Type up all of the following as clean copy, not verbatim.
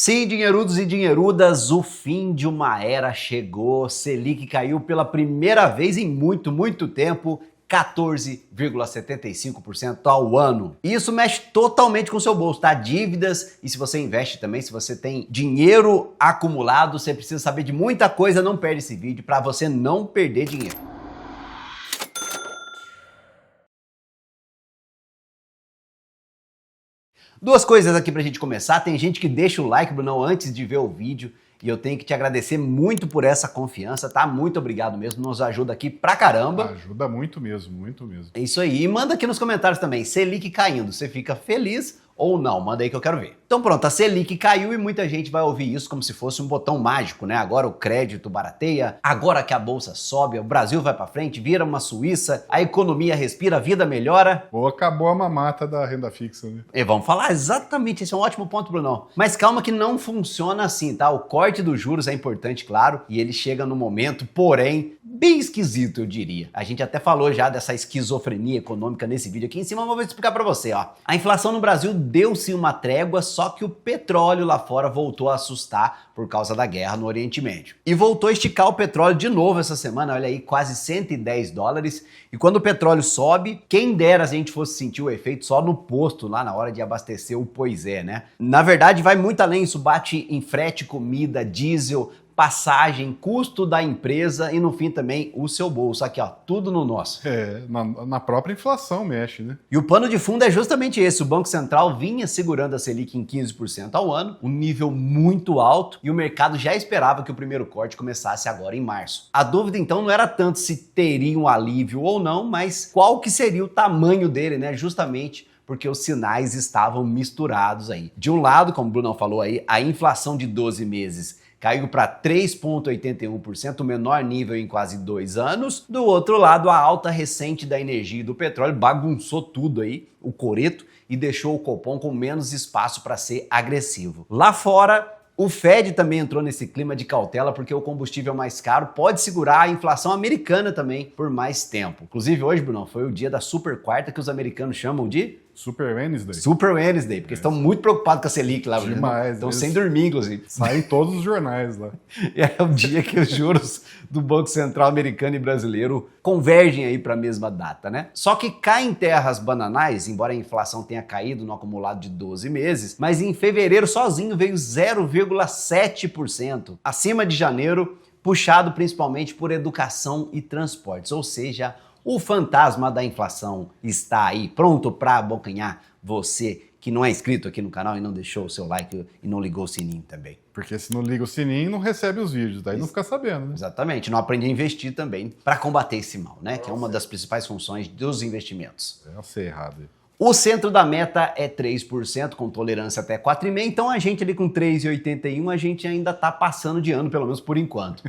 Sim, dinheirudos e dinheirudas, o fim de uma era chegou. Selic caiu pela primeira vez em muito tempo, 14,75% ao ano. E isso mexe totalmente com o seu bolso, tá? Dívidas, e se você investe também, se você tem dinheiro acumulado, você precisa saber de muita coisa, não perde esse vídeo para você não perder dinheiro. Duas coisas aqui pra gente começar. Tem gente que deixa o like, Brunão, antes de ver o vídeo. E eu tenho que te agradecer muito por essa confiança, tá? Muito obrigado mesmo, nos ajuda aqui pra caramba. Ajuda muito mesmo, muito mesmo. É isso aí. E manda aqui nos comentários também, Selic caindo, você fica feliz ou não? Manda aí que eu quero ver. Então pronto, a Selic caiu e muita gente vai ouvir isso como se fosse um botão mágico, né? Agora o crédito barateia, agora que a bolsa sobe, o Brasil vai pra frente, vira uma Suíça, a economia respira, a vida melhora. Ou acabou a mamata da renda fixa, né? E vamos falar exatamente, esse é um ótimo ponto, Brunão. Mas calma que não funciona assim, tá? O corte dos juros é importante, claro, e ele chega no momento, porém, bem esquisito, eu diria. A gente até falou já dessa esquizofrenia econômica nesse vídeo aqui em cima, mas vou explicar pra você, ó. A inflação no Brasil deu-se uma trégua, só que o petróleo lá fora voltou a assustar por causa da guerra no Oriente Médio. E voltou a esticar o petróleo de novo essa semana, olha aí, quase 110 dólares. E quando o petróleo sobe, quem dera se a gente fosse sentir o efeito só no posto, lá na hora de abastecer o Pois é, né? Na verdade, vai muito além, isso bate em frete, comida, diesel, passagem, custo da empresa e no fim também o seu bolso. Aqui, ó, tudo no nosso. É, na própria inflação mexe, né? E o pano de fundo é justamente esse. O Banco Central vinha segurando a Selic em 15% ao ano, um nível muito alto, e o mercado já esperava que o primeiro corte começasse agora em março. A dúvida então não era tanto se teria um alívio ou não, mas qual que seria o tamanho dele, né? Justamente porque os sinais estavam misturados aí. De um lado, como o Bruno falou aí, a inflação de 12 meses caiu para 3,81%, o menor nível em quase 2 anos. Do outro lado, a alta recente da energia e do petróleo bagunçou tudo aí, o coreto, e deixou o Copom com menos espaço para ser agressivo. Lá fora, o Fed também entrou nesse clima de cautela porque o combustível mais caro pode segurar a inflação americana também por mais tempo. Inclusive hoje, Bruno, foi o dia da super quarta que os americanos chamam de Super Wednesday. Super Wednesday, porque estão muito preocupados com a Selic lá. Demais. Estão sem dormir, inclusive. Saem todos os jornais lá. É o dia que os juros do Banco Central americano e brasileiro convergem aí para a mesma data, né? Só que cá em terras bananais, embora a inflação tenha caído no acumulado de 12 meses, mas em fevereiro sozinho veio 0,7%, acima de janeiro, puxado principalmente por educação e transportes, ou seja, o fantasma da inflação está aí, pronto para abocanhar você que não é inscrito aqui no canal e não deixou o seu like e não ligou o sininho também. Porque se não liga o sininho, não recebe os vídeos, daí não fica sabendo, né? Exatamente, não aprende a investir também para combater esse mal, né? Que é uma das principais funções dos investimentos. Eu sei errado. O centro da meta é 3%, com tolerância até 4,5%, então a gente ali com 3,81%, a gente ainda está passando de ano, pelo menos por enquanto.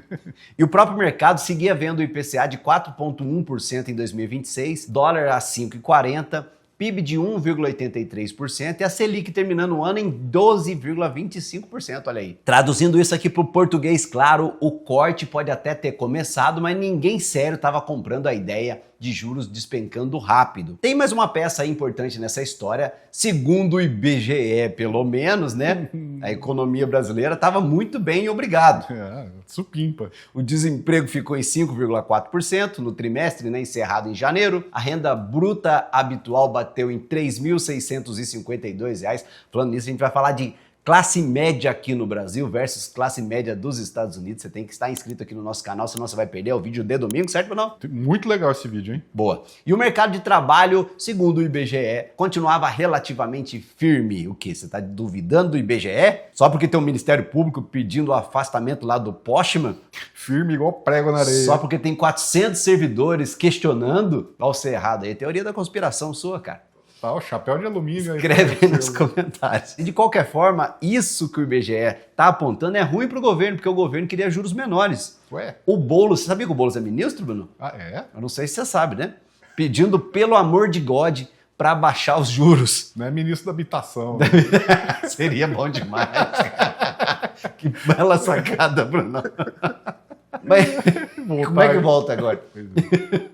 E o próprio mercado seguia vendo o IPCA de 4,1% em 2026, dólar a 5,40%, PIB de 1,83% e a Selic terminando o ano em 12,25%, olha aí. Traduzindo isso aqui para o português claro, o corte pode até ter começado, mas ninguém sério estava comprando a ideia de juros despencando rápido. Tem mais uma peça aí importante nessa história, segundo o IBGE, pelo menos, né? A economia brasileira estava muito bem, obrigado. Supimpa. O desemprego ficou em 5,4% no trimestre, né, encerrado em janeiro. A renda bruta habitual bateu em R$ 3.652. Falando nisso, a gente vai falar de classe média aqui no Brasil versus classe média dos Estados Unidos. Você tem que estar inscrito aqui no nosso canal, senão você vai perder o vídeo de domingo, certo ou não? Muito legal esse vídeo, hein? Boa. E o mercado de trabalho, segundo o IBGE, continuava relativamente firme. O quê? Você está duvidando do IBGE? Só porque tem um Ministério Público pedindo o afastamento lá do Postman? Firme igual prego na areia. Só porque tem 400 servidores questionando? Olha você errado aí. Teoria da conspiração sua, cara. Tá, o chapéu de alumínio. Escreve aí nos comentários. E de qualquer forma, isso que o IBGE está apontando é ruim para o governo, porque o governo queria juros menores. Ué? O Boulos, você sabia que o Boulos é ministro, Bruno? Ah, é? Eu não sei se você sabe, né? Pedindo, pelo amor de God, para baixar os juros. Não é ministro da habitação. Né? Seria bom demais. Que bela sacada, Bruno. Mas como é que volta agora?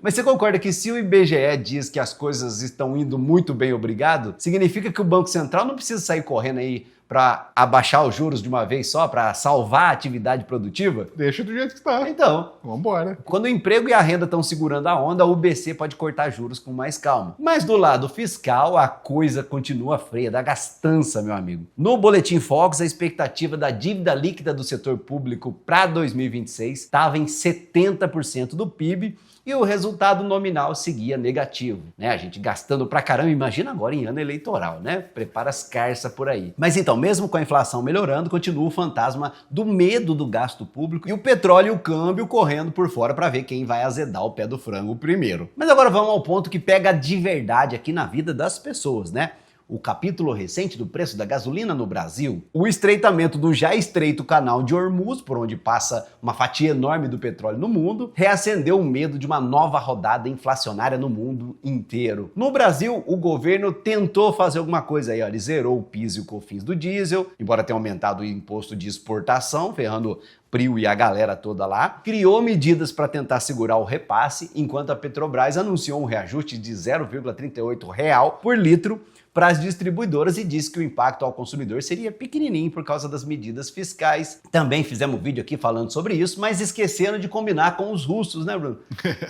Mas você concorda que se o IBGE diz que as coisas estão indo muito bem, obrigado, significa que o Banco Central não precisa sair correndo aí para abaixar os juros de uma vez só, para salvar a atividade produtiva? Deixa do jeito que tá. Então, Vambora. quando o emprego e a renda estão segurando a onda, o BC pode cortar juros com mais calma. Mas do lado fiscal, a coisa continua feia, da gastança, meu amigo. No Boletim Focus, a expectativa da dívida líquida do setor público para 2026 estava em 70% do PIB, e o resultado nominal seguia negativo, né? A gente gastando pra caramba, imagina agora em ano eleitoral, né? Prepara as carças por aí. Mas então, mesmo com a inflação melhorando, continua o fantasma do medo do gasto público e o petróleo e o câmbio correndo por fora para ver quem vai azedar o pé do frango primeiro. Mas agora vamos ao ponto que pega de verdade aqui na vida das pessoas, né? O capítulo recente do preço da gasolina no Brasil, o estreitamento do já estreito canal de Hormuz, por onde passa uma fatia enorme do petróleo no mundo, reacendeu o medo de uma nova rodada inflacionária no mundo inteiro. No Brasil, o governo tentou fazer alguma coisa aí, ó, ele zerou o PIS e o COFINS do diesel, embora tenha aumentado o imposto de exportação, ferrando Prio e a galera toda lá, criou medidas para tentar segurar o repasse, enquanto a Petrobras anunciou um reajuste de 0,38 real por litro para as distribuidoras e disse que o impacto ao consumidor seria pequenininho por causa das medidas fiscais. Também fizemos um vídeo aqui falando sobre isso, mas esquecendo de combinar com os russos, né, Bruno?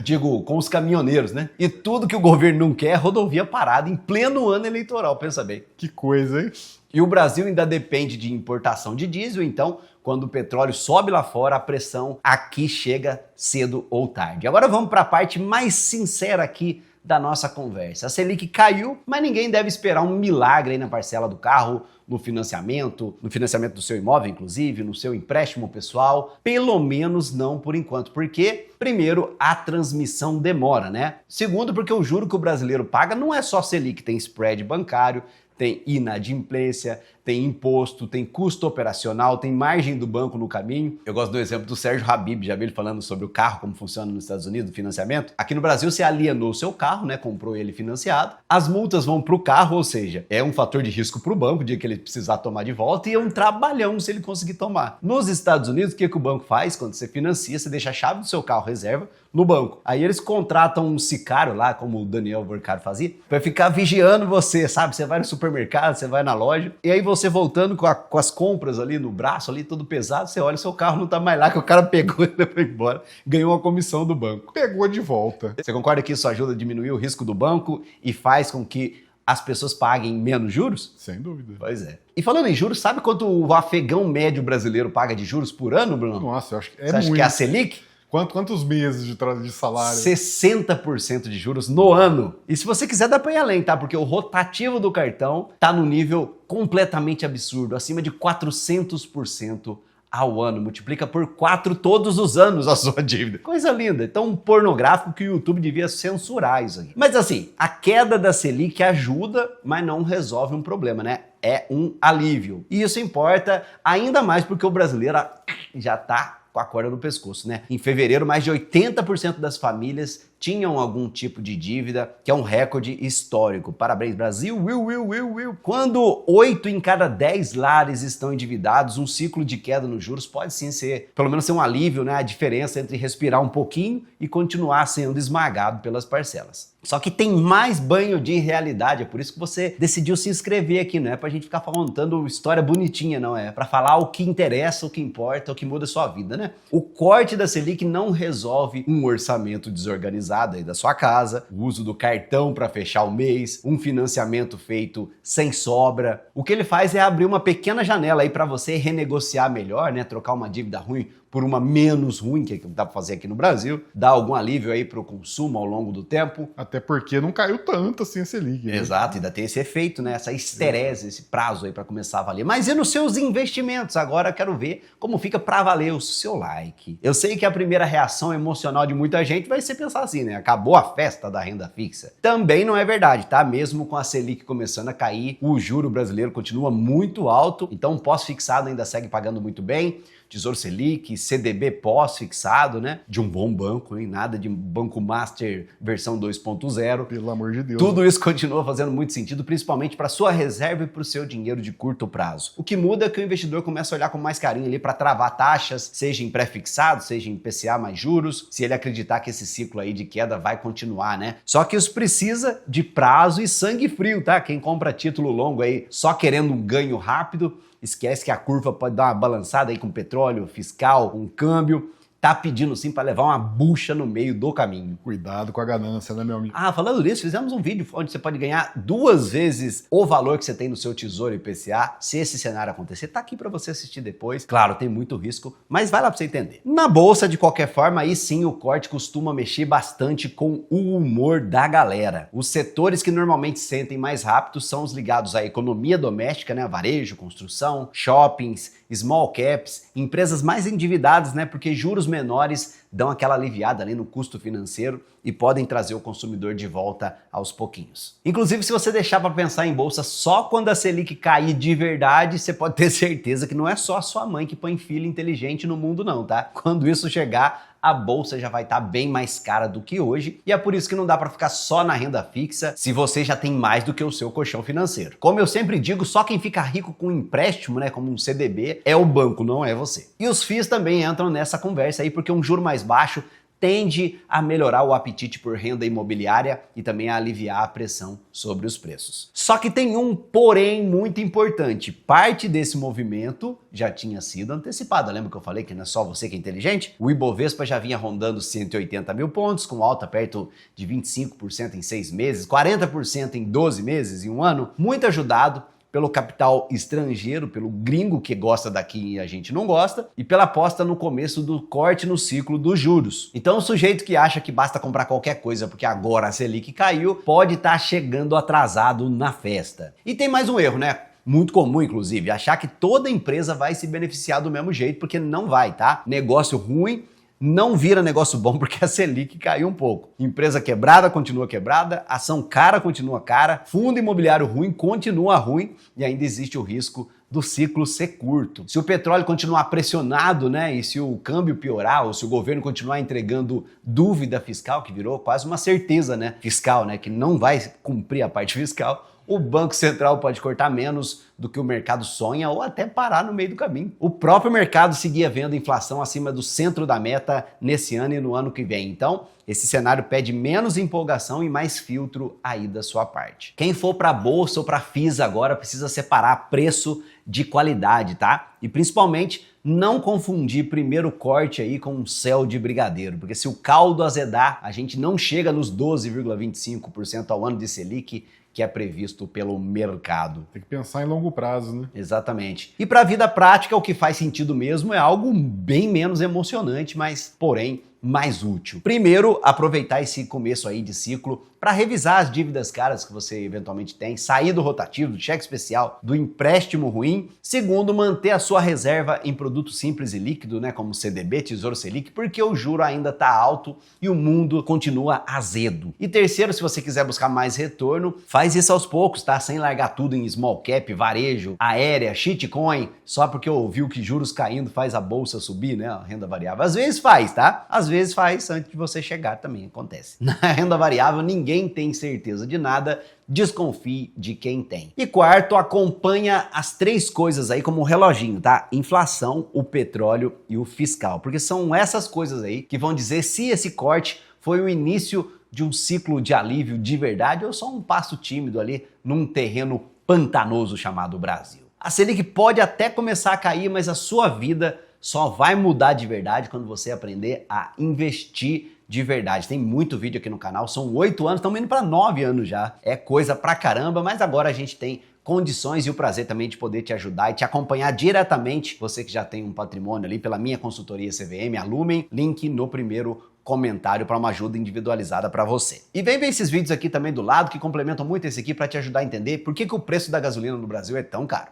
Digo, com os caminhoneiros, né? E tudo que o governo não quer é rodovia parada em pleno ano eleitoral, pensa bem. Que coisa, hein? E o Brasil ainda depende de importação de diesel, então quando o petróleo sobe lá fora, a pressão aqui chega cedo ou tarde. Agora vamos para a parte mais sincera aqui da nossa conversa. A Selic caiu, mas ninguém deve esperar um milagre aí na parcela do carro, no financiamento do seu imóvel, inclusive, no seu empréstimo pessoal. Pelo menos não por enquanto. Porque, primeiro, a transmissão demora, né? Segundo, porque o juro que o brasileiro paga não é só Selic, tem spread bancário, tem inadimplência, tem imposto, tem custo operacional, tem margem do banco no caminho. Eu gosto do exemplo do Sérgio Habib, já vi ele falando sobre o carro, como funciona nos Estados Unidos, o financiamento. Aqui no Brasil, você alienou o seu carro, né? Comprou ele financiado. As multas vão pro carro, ou seja, é um fator de risco pro banco, o dia que ele precisar tomar de volta, e é um trabalhão se ele conseguir tomar. Nos Estados Unidos, o que o banco faz? Quando você financia, você deixa a chave do seu carro reserva no banco. Aí eles contratam um sicário lá, como o Daniel Vorcaro fazia, pra ficar vigiando você, sabe? Você vai no supermercado, você vai na loja, e aí você voltando com as compras ali no braço, ali todo pesado, você olha, seu carro não tá mais lá, que o cara pegou e levou embora, ganhou uma comissão do banco. Pegou de volta. Você concorda que isso ajuda a diminuir o risco do banco e faz com que as pessoas paguem menos juros? Sem dúvida. Pois é. E falando em juros, sabe quanto o afegão médio brasileiro paga de juros por ano, Bruno? Nossa, eu acho que é Você acha muito. que é a Selic? Quantos meses de salário? 60% de juros no ano. E se você quiser, dá pra ir além, tá? Porque o rotativo do cartão tá no nível completamente absurdo, acima de 400% ao ano. Multiplica por 4 todos os anos a sua dívida. Coisa linda. Então, um pornográfico que o YouTube devia censurar isso aqui. Mas assim, a queda da Selic ajuda, mas não resolve um problema, né? É um alívio. E isso importa ainda mais porque o brasileiro já tá com a corda no pescoço, né? Em fevereiro, mais de 80% das famílias tinham algum tipo de dívida, que é um recorde histórico. Parabéns, Brasil! Quando 8 em cada 10 lares estão endividados, um ciclo de queda nos juros pode sim ser, pelo menos ser um alívio, né? A diferença entre respirar um pouquinho e continuar sendo esmagado pelas parcelas. Só que tem mais banho de realidade, é por isso que você decidiu se inscrever aqui, não é pra gente ficar contando história bonitinha, não é? Pra falar o que interessa, o que importa, o que muda a sua vida, né? O corte da Selic não resolve um orçamento desorganizado aí da sua casa, o uso do cartão para fechar o mês, um financiamento feito sem sobra. O que ele faz é abrir uma pequena janela aí para você renegociar melhor, né? Trocar uma dívida ruim por uma menos ruim, que dá para fazer aqui no Brasil, dar algum alívio aí para o consumo ao longo do tempo. Até porque não caiu tanto assim a Selic. Né? Exato, ainda tem esse efeito, né? Essa esterese, esse prazo aí para começar a valer. Mas e nos seus investimentos? Agora quero ver como fica para valer o seu like. Eu sei que a primeira reação emocional de muita gente vai ser pensar assim, né? Acabou a festa da renda fixa. Também não é verdade, tá? Mesmo com a Selic começando a cair, o juro brasileiro continua muito alto, então o pós-fixado ainda segue pagando muito bem. Tesouro Selic, CDB pós-fixado, né? De um bom banco, hein? Nada de Banco Master versão 2.0. Pelo amor de Deus. Tudo isso continua fazendo muito sentido, principalmente para sua reserva e para o seu dinheiro de curto prazo. O que muda é que o investidor começa a olhar com mais carinho ali para travar taxas, seja em pré-fixado, seja em IPCA mais juros, se ele acreditar que esse ciclo aí de queda vai continuar, né? Só que isso precisa de prazo e sangue frio, tá? Quem compra título longo aí só querendo um ganho rápido, esquece que a curva pode dar uma balançada aí com petróleo, fiscal, com câmbio. Tá pedindo sim para levar uma bucha no meio do caminho. Cuidado com a ganância, né, meu amigo? Ah, falando nisso, fizemos um vídeo onde você pode ganhar 2 vezes o valor que você tem no seu Tesouro IPCA, se esse cenário acontecer. Tá aqui para você assistir depois. Claro, tem muito risco, mas vai lá para você entender. Na bolsa, de qualquer forma, aí sim o corte costuma mexer bastante com o humor da galera. Os setores que normalmente sentem mais rápido são os ligados à economia doméstica, né, varejo, construção, shoppings, small caps, empresas mais endividadas, né, porque juros menores dão aquela aliviada ali no custo financeiro e podem trazer o consumidor de volta aos pouquinhos. Inclusive, se você deixar para pensar em bolsa só quando a Selic cair de verdade, você pode ter certeza que não é só a sua mãe que põe filho inteligente no mundo não, tá? Quando isso chegar, a bolsa já vai estar bem mais cara do que hoje e é por isso que não dá para ficar só na renda fixa se você já tem mais do que o seu colchão financeiro. Como eu sempre digo, só quem fica rico com um empréstimo, né, como um CDB, é o banco, não é você. E os FIIs também entram nessa conversa aí porque um juro mais baixo tende a melhorar o apetite por renda imobiliária e também a aliviar a pressão sobre os preços. Só que tem um porém muito importante. Parte desse movimento já tinha sido antecipada. Lembra que eu falei que não é só você que é inteligente? O Ibovespa já vinha rondando 180 mil pontos, com alta perto de 25% em 6 meses, 40% em 12 meses, em um ano, muito ajudado pelo capital estrangeiro, pelo gringo que gosta daqui e a gente não gosta, e pela aposta no começo do corte no ciclo dos juros. Então o sujeito que acha que basta comprar qualquer coisa porque agora a Selic caiu, pode estar chegando atrasado na festa. E tem mais um erro, né? Muito comum, inclusive, achar que toda empresa vai se beneficiar do mesmo jeito, porque não vai, tá? Negócio ruim não vira negócio bom porque a Selic caiu um pouco. Empresa quebrada continua quebrada, ação cara continua cara, fundo imobiliário ruim continua ruim e ainda existe o risco do ciclo ser curto. Se o petróleo continuar pressionado, né, e se o câmbio piorar, ou se o governo continuar entregando dúvida fiscal, que virou quase uma certeza, né, fiscal, né, que não vai cumprir a parte fiscal, o Banco Central pode cortar menos do que o mercado sonha ou até parar no meio do caminho. O próprio mercado seguia vendo inflação acima do centro da meta nesse ano e no ano que vem. Então, esse cenário pede menos empolgação e mais filtro aí da sua parte. Quem for para a bolsa ou para FIIs agora precisa separar preço de qualidade, tá? E principalmente não confundir primeiro corte aí com um céu de brigadeiro, porque se o caldo azedar, a gente não chega nos 12,25% ao ano de Selic, que é previsto pelo mercado. Tem que pensar em longo prazo, né? Exatamente. E para a vida prática, o que faz sentido mesmo é algo bem menos emocionante, mas, porém, mais útil. Primeiro, aproveitar esse começo aí de ciclo para revisar as dívidas caras que você eventualmente tem, sair do rotativo, do cheque especial, do empréstimo ruim. Segundo, manter a sua reserva em produto simples e líquido, né, como CDB, Tesouro Selic, porque o juro ainda está alto e o mundo continua azedo. E terceiro, se você quiser buscar mais retorno, faz isso aos poucos, tá? Sem largar tudo em small cap, varejo, aérea, shitcoin, só porque ouviu que juros caindo faz a bolsa subir, né, a renda variável. Às vezes faz, tá? Às vezes faz antes de você chegar também, acontece. Na renda variável, ninguém tem certeza de nada, desconfie de quem tem. E quarto, acompanha as 3 coisas aí como um reloginho, tá? Inflação, o petróleo e o fiscal, porque são essas coisas aí que vão dizer se esse corte foi o início de um ciclo de alívio de verdade ou só um passo tímido ali num terreno pantanoso chamado Brasil. A Selic pode até começar a cair, mas a sua vida só vai mudar de verdade quando você aprender a investir de verdade. Tem muito vídeo aqui no canal, são 8 anos, estamos indo para 9 anos já. É coisa pra caramba, mas agora a gente tem condições e o prazer também de poder te ajudar e te acompanhar diretamente, você que já tem um patrimônio ali pela minha consultoria CVM, a Lumen, link no primeiro comentário para uma ajuda individualizada para você. E vem ver esses vídeos aqui também do lado que complementam muito esse aqui para te ajudar a entender por que o preço da gasolina no Brasil é tão caro.